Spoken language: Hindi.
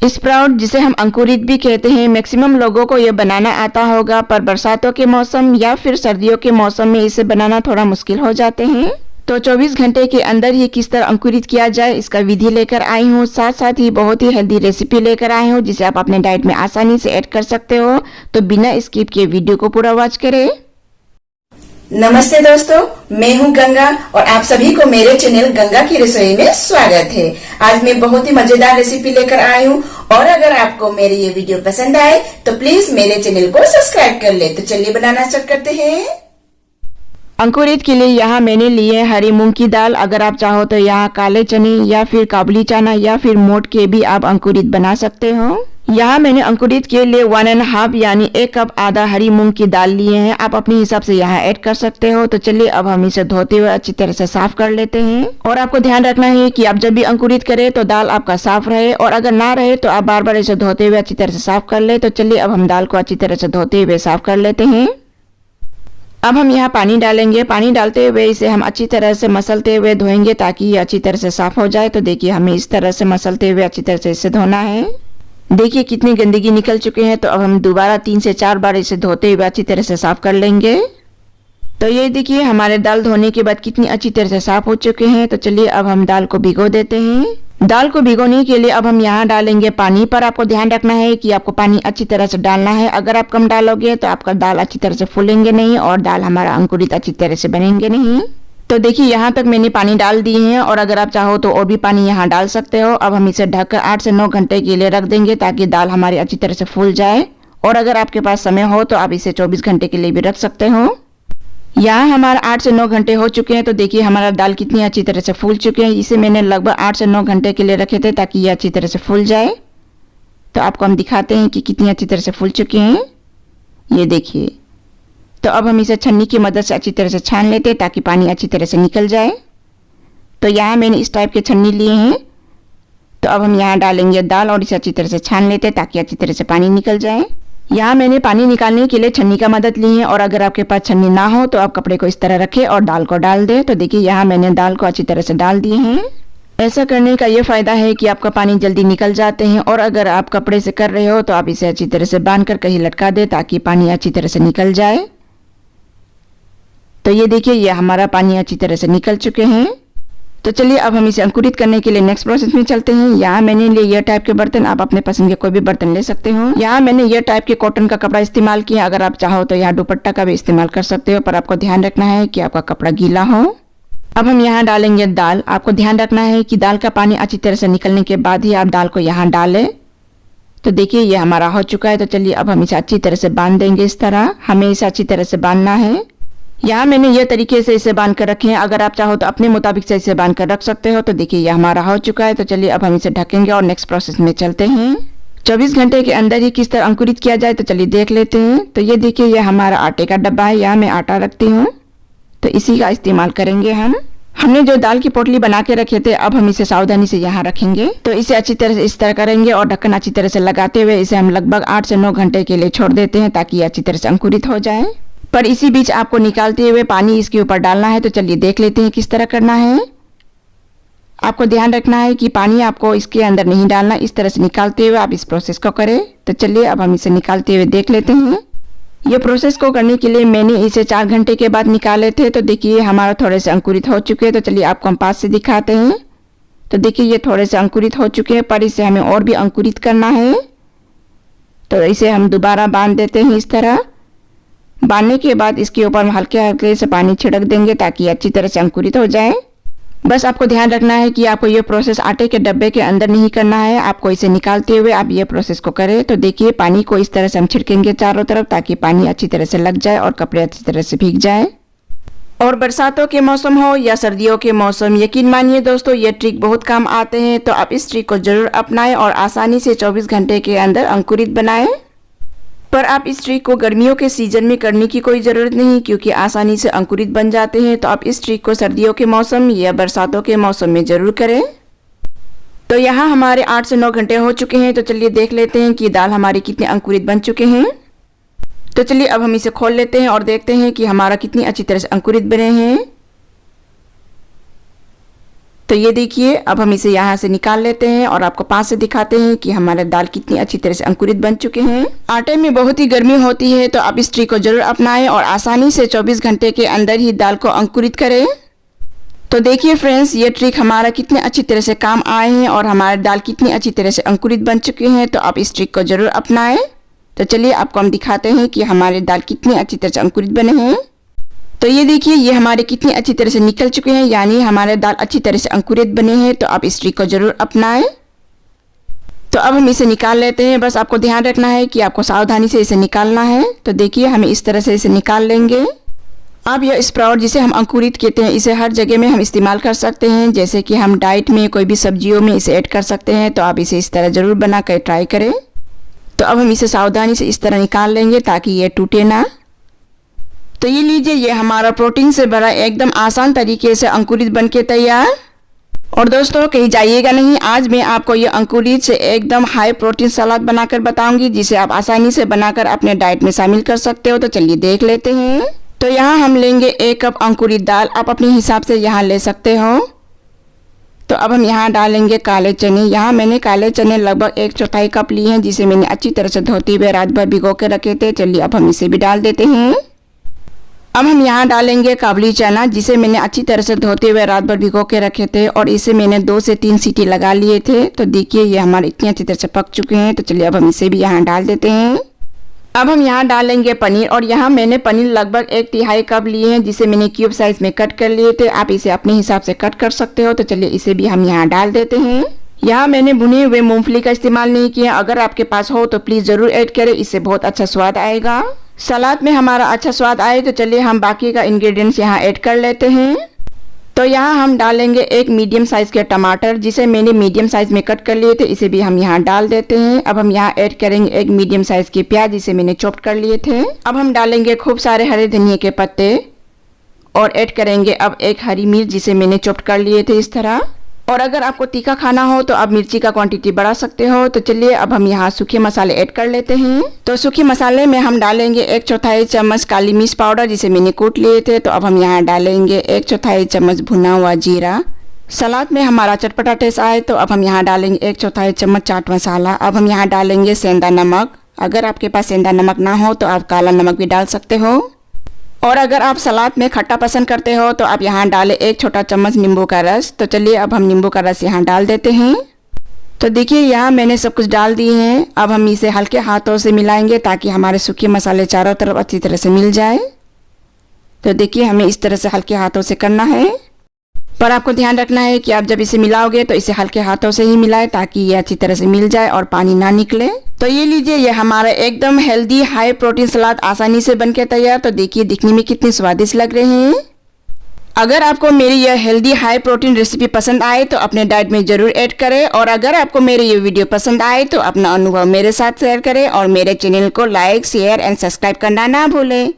स्प्राउट जिसे हम अंकुरित भी कहते हैं, मैक्सिमम लोगों को ये बनाना आता होगा, पर बरसातों के मौसम या फिर सर्दियों के मौसम में इसे बनाना थोड़ा मुश्किल हो जाते हैं। तो 24 घंटे के अंदर ही किस तरह अंकुरित किया जाए इसका विधि लेकर आई हूँ। साथ साथ ही बहुत ही हेल्दी रेसिपी लेकर आई हूँ जिसे आप अपने डाइट में आसानी से ऐड कर सकते हो। तो बिना स्किप किए वीडियो को पूरा वॉच करें। नमस्ते दोस्तों, मैं हूं गंगा और आप सभी को मेरे चैनल गंगा की रसोई में स्वागत है। आज मैं बहुत ही मजेदार रेसिपी लेकर आई हूं और अगर आपको मेरी ये वीडियो पसंद आए तो प्लीज मेरे चैनल को सब्सक्राइब कर ले। तो चलिए बनाना स्टार्ट करते हैं। अंकुरित के लिए यहाँ मैंने लिए हरी मूंग की दाल। अगर आप चाहो तो यहाँ काले चने या फिर काबुली चना या फिर मोट के भी आप अंकुरित बना सकते हो। यहाँ मैंने अंकुरित के लिए 1.5 यानी 1 कप आधा हरी मूंग की दाल लिए हैं। आप अपने हिसाब से यहाँ ऐड कर सकते हो। तो चलिए अब हम इसे धोते हुए अच्छी तरह से साफ कर लेते हैं। और आपको ध्यान रखना है कि आप जब भी अंकुरित करें तो दाल आपका साफ रहे, और अगर ना रहे तो आप बार बार इसे धोते हुए अच्छी तरह से साफ कर ले। तो चलिए अब हम दाल को अच्छी तरह से धोते हुए साफ कर लेते हैं। अब हम यहाँ पानी डालेंगे। पानी डालते हुए इसे हम अच्छी तरह से मसलते हुए धोएंगे ताकि ये अच्छी तरह से साफ हो जाए। तो देखिए हमें इस तरह से मसलते हुए अच्छी तरह से इसे धोना है। देखिए कितनी गंदगी निकल चुके हैं। तो अब हम दोबारा 3 से 4 बार इसे धोते हुए अच्छी तरह से साफ कर लेंगे। तो ये देखिए हमारे दाल धोने के बाद कितनी अच्छी तरह से साफ हो चुके हैं। तो चलिए अब हम दाल को भिगो देते हैं। दाल को भिगोने के लिए अब हम यहाँ डालेंगे पानी। पर आपको ध्यान रखना है कि आपको पानी अच्छी तरह से डालना है। अगर आप कम डालोगे तो आपका दाल अच्छी तरह से फूलेंगे नहीं और दाल हमारा अंकुरित अच्छी तरह से बनेंगे नहीं। तो देखिए यहाँ तक मैंने पानी डाल दिए हैं और अगर आप चाहो तो और भी पानी यहाँ डाल सकते हो। अब हम इसे ढककर 8 से 9 घंटे के लिए रख देंगे ताकि दाल हमारी अच्छी तरह से फूल जाए। और अगर आपके पास समय हो तो आप इसे 24 घंटे के लिए भी रख सकते हो। यहाँ हमारा 8 से 9 घंटे हो चुके हैं। तो देखिए हमारा दाल कितनी अच्छी तरह से फूल चुके हैं। इसे मैंने लगभग 8 से 9 घंटे के लिए रखे थे ताकि ये अच्छी तरह से फूल जाए। तो आपको हम दिखाते हैं कि कितनी अच्छी तरह से फूल चुके हैं। ये देखिए। तो अब हम इसे छन्नी की मदद से अच्छी तरह से छान लेते हैं ताकि पानी अच्छी तरह से निकल जाए। तो यहाँ मैंने इस टाइप के छन्नी लिए हैं। तो अब हम यहाँ डालेंगे दाल और इसे अच्छी तरह से छान लेते हैं ताकि अच्छी तरह से पानी निकल जाए। यहाँ मैंने पानी निकालने के लिए छन्नी का मदद ली है और अगर आपके पास छन्नी ना हो तो आप कपड़े को इस तरह रखें और दाल को डाल दें। तो देखिए यहाँ मैंने दाल को अच्छी तरह से डाल दिए हैं। ऐसा करने का ये फायदा है कि आपका पानी जल्दी निकल जाते हैं। और अगर आप कपड़े से कर रहे हो तो आप इसे अच्छी तरह से बांध कर कहीं लटका दें ताकि पानी अच्छी तरह से निकल जाए। तो ये देखिए ये हमारा पानी अच्छी तरह से निकल चुके हैं। तो चलिए अब हम इसे अंकुरित करने के लिए नेक्स्ट प्रोसेस में चलते हैं। यहाँ मैंने लिए ये टाइप के बर्तन। आप अपने पसंद के कोई भी बर्तन ले सकते हो। यहाँ मैंने ये टाइप के कॉटन का कपड़ा इस्तेमाल किया। अगर आप चाहो तो यहाँ दुपट्टा का भी इस्तेमाल कर सकते हो, पर आपको ध्यान रखना है कि आपका कपड़ा गीला हो। अब हम यहाँ डालेंगे दाल। आपको ध्यान रखना है कि दाल का पानी अच्छी तरह से निकलने के बाद ही आप दाल को यहाँ डालें। तो देखिए ये हमारा हो चुका है। तो चलिए अब हम इसे अच्छी तरह से बांध देंगे। इस तरह हमें इसे अच्छी तरह से बांधना है। यहाँ मैंने ये तरीके से इसे बांध कर रखे हैं। अगर आप चाहो तो अपने मुताबिक से इसे बांध कर रख सकते हो। तो देखिए ये हमारा हो चुका है। तो चलिए अब हम इसे ढकेंगे और नेक्स्ट प्रोसेस में चलते हैं। 24 घंटे के अंदर ही किस तरह अंकुरित किया जाए तो चलिए देख लेते हैं। तो ये देखिए ये हमारा आटे का डब्बा है। यहाँ मैं आटा रखती हूँ तो इसी का इस्तेमाल करेंगे हम। हमने जो दाल की पोटली बना के रखे थे अब हम इसे सावधानी से यहाँ रखेंगे। तो इसे अच्छी तरह से इस तरह करेंगे और ढक्कन अच्छी तरह से लगाते हुए इसे हम लगभग 8 से 9 घंटे के लिए छोड़ देते हैं ताकि ये अच्छी तरह से अंकुरित हो जाए। पर इसी बीच आपको निकालते हुए पानी इसके ऊपर डालना है। तो चलिए देख लेते हैं किस तरह करना है। आपको ध्यान रखना है कि पानी आपको इसके अंदर नहीं डालना। इस तरह से निकालते हुए आप इस प्रोसेस को करें। तो चलिए अब हम इसे निकालते हुए देख लेते हैं। ये प्रोसेस को करने के लिए मैंने इसे 4 घंटे के बाद निकाले थे। तो देखिए हमारा थोड़े से अंकुरित हो चुके हैं। तो चलिए आपको हम पास से दिखाते हैं। तो देखिए ये थोड़े से अंकुरित हो चुके हैं, पर इसे हमें और भी अंकुरित करना है। तो इसे हम दोबारा बांध देते हैं। इस तरह बांधने के बाद इसके ऊपर हल्के हल्के से पानी छिड़क देंगे ताकि अच्छी तरह से अंकुरित हो जाए। बस आपको ध्यान रखना है कि आपको ये प्रोसेस आटे के डब्बे के अंदर नहीं करना है। आपको इसे निकालते हुए आप ये प्रोसेस को करें। तो देखिए पानी को इस तरह से हम छिड़केंगे चारों तरफ ताकि पानी अच्छी तरह से लग जाए और कपड़े अच्छी तरह से भीग जाए। और बरसातों के मौसम हो या सर्दियों के मौसम, यकीन मानिए दोस्तों ये ट्रिक बहुत काम आते हैं। तो आप इस ट्रिक को जरूर अपनाएं और आसानी से 24 घंटे के अंदर अंकुरित बनाएं। पर आप इस ट्रिक को गर्मियों के सीजन में करने की कोई ज़रूरत नहीं क्योंकि आसानी से अंकुरित बन जाते हैं। तो आप इस ट्रिक को सर्दियों के मौसम या बरसातों के मौसम में ज़रूर करें। तो यहाँ हमारे 8 से 9 घंटे हो चुके हैं। तो चलिए देख लेते हैं कि दाल हमारी कितने अंकुरित बन चुके हैं। तो चलिए अब हम इसे खोल लेते हैं और देखते हैं कि हमारा कितनी अच्छी तरह से अंकुरित बने हैं। तो ये देखिए, अब हम इसे यहाँ से निकाल लेते हैं और आपको पास से दिखाते हैं कि हमारे दाल कितनी अच्छी तरह से अंकुरित बन चुके हैं। आटे में बहुत ही गर्मी होती है, तो आप इस ट्रिक को जरूर अपनाएं और आसानी से 24 घंटे के अंदर ही दाल को अंकुरित करें। तो देखिए फ्रेंड्स, ये ट्रिक हमारा कितने अच्छी तरह से काम आए हैं और हमारे दाल कितनी अच्छी तरह से अंकुरित बन चुके हैं। तो आप इस ट्रिक को जरूर अपनाएं। तो चलिए आपको हम दिखाते हैं कि हमारे दाल कितनी अच्छी तरह से अंकुरित बने हैं। तो ये देखिए, ये हमारे कितनी अच्छी तरह से निकल चुके हैं, यानी हमारे दाल अच्छी तरह से अंकुरित बने हैं। तो आप इस ट्रिक को जरूर अपनाएं। तो अब हम इसे निकाल लेते हैं। बस आपको ध्यान रखना है कि आपको सावधानी से इसे निकालना है। तो देखिए, हमें इस तरह से इसे निकाल लेंगे। अब यह स्प्राउट जिसे हम अंकुरित कहते हैं, इसे हर जगह में हम इस्तेमाल कर सकते हैं, जैसे कि हम डाइट में, कोई भी सब्जियों में इसे ऐड कर सकते हैं। तो आप इसे इस तरह ज़रूर बना कर ट्राई करें। तो अब हम इसे सावधानी से इस तरह निकाल लेंगे ताकि ये टूटे ना। तो ये लीजिए, ये हमारा प्रोटीन से भरा एकदम आसान तरीके से अंकुरित बन के तैयार। और दोस्तों, कहीं जाइएगा नहीं, आज मैं आपको ये अंकुरित से एकदम हाई प्रोटीन सलाद बनाकर बताऊंगी, जिसे आप आसानी से बनाकर अपने डाइट में शामिल कर सकते हो। तो चलिए देख लेते हैं। तो यहाँ हम लेंगे 1 कप अंकुरित दाल, आप अपने हिसाब से यहाँ ले सकते हो। तो अब हम यहाँ डालेंगे काले चने। यहाँ मैंने काले चने लगभग 1/4 कप लिए हैं, जिसे मैंने अच्छी तरह से धोते हुए रात भर भिगो के रखे थे। चलिए अब हम इसे भी डाल देते हैं। अब हम यहाँ डालेंगे काबुली चना, जिसे मैंने अच्छी तरह से धोते हुए रात भर भिगो के रखे थे और इसे मैंने 2 से 3 सीटी लगा लिए थे। तो देखिए, ये हमारे इतनी अच्छी तरह से पक चुके हैं। तो चलिए अब हम इसे भी यहाँ डाल देते हैं। अब हम यहाँ डालेंगे पनीर, और यहाँ मैंने पनीर लगभग 1/3 कप लिए हैं, जिसे मैंने क्यूब साइज में कट कर लिए थे। आप इसे अपने हिसाब से कट कर सकते हो। तो चलिए इसे भी हम यहाँ डाल देते हैं। यहाँ मैंने भुने हुए मूंगफली का इस्तेमाल नहीं किया। अगर आपके पास हो तो प्लीज़ ज़रूर ऐड करें, इससे बहुत अच्छा स्वाद आएगा। सलाद में हमारा अच्छा स्वाद आए तो चलिए हम बाकी का इंग्रेडिएंट्स यहाँ ऐड कर लेते हैं। तो यहाँ हम डालेंगे 1 मीडियम साइज़ के टमाटर, जिसे मैंने मीडियम साइज़ में कट कर लिए थे। इसे भी हम यहाँ डाल देते हैं। अब हम यहाँ ऐड करेंगे 1 मीडियम साइज़ के प्याज, जिसे मैंने चॉप कर लिए थे। अब हम डालेंगे खूब सारे हरे धनिया के पत्ते और ऐड करेंगे अब 1 हरी मिर्च, जिसे मैंने चॉप कर लिए थे इस तरह। और अगर आपको तीखा खाना हो तो आप मिर्ची का क्वांटिटी बढ़ा सकते हो। तो चलिए अब हम यहाँ सूखे मसाले ऐड कर लेते हैं। तो सूखे मसाले में हम डालेंगे 1/4 चम्मच काली मिर्च पाउडर, जिसे मैंने कूट लिए थे। तो अब हम यहाँ डालेंगे 1/4 चम्मच भुना हुआ जीरा। सलाद में हमारा चटपटा टेस्ट आए तो अब हम यहाँ डालेंगे 1/4 चम्मच चाट मसाला। अब हम यहाँ डालेंगे सेंधा नमक। अगर आपके पास सेंधा नमक ना हो तो आप काला नमक भी डाल सकते हो। और अगर आप सलाद में खट्टा पसंद करते हो तो आप यहाँ डालें 1 छोटा चम्मच नींबू का रस। तो चलिए अब हम नींबू का रस यहाँ डाल देते हैं। तो देखिए, यहाँ मैंने सब कुछ डाल दिए हैं। अब हम इसे हल्के हाथों से मिलाएंगे ताकि हमारे सूखे मसाले चारों तरफ अच्छी तरह से मिल जाए। तो देखिए, हमें इस तरह से हल्के हाथों से करना है, पर आपको ध्यान रखना है कि आप जब इसे मिलाओगे तो इसे हल्के हाथों से ही मिलाएं ताकि ये अच्छी तरह से मिल जाए और पानी ना निकले। तो ये लीजिए, ये हमारा एकदम हेल्दी हाई प्रोटीन सलाद आसानी से बनके तैयार। तो देखिए, दिखने में कितने स्वादिष्ट लग रहे हैं। अगर आपको मेरी यह हेल्दी हाई प्रोटीन रेसिपी पसंद आए तो अपने डाइट में जरूर ऐड करें। और अगर आपको मेरी ये वीडियो पसंद आए तो अपना अनुभव मेरे साथ शेयर करें और मेरे चैनल को लाइक, शेयर एंड सब्सक्राइब करना ना भूलें।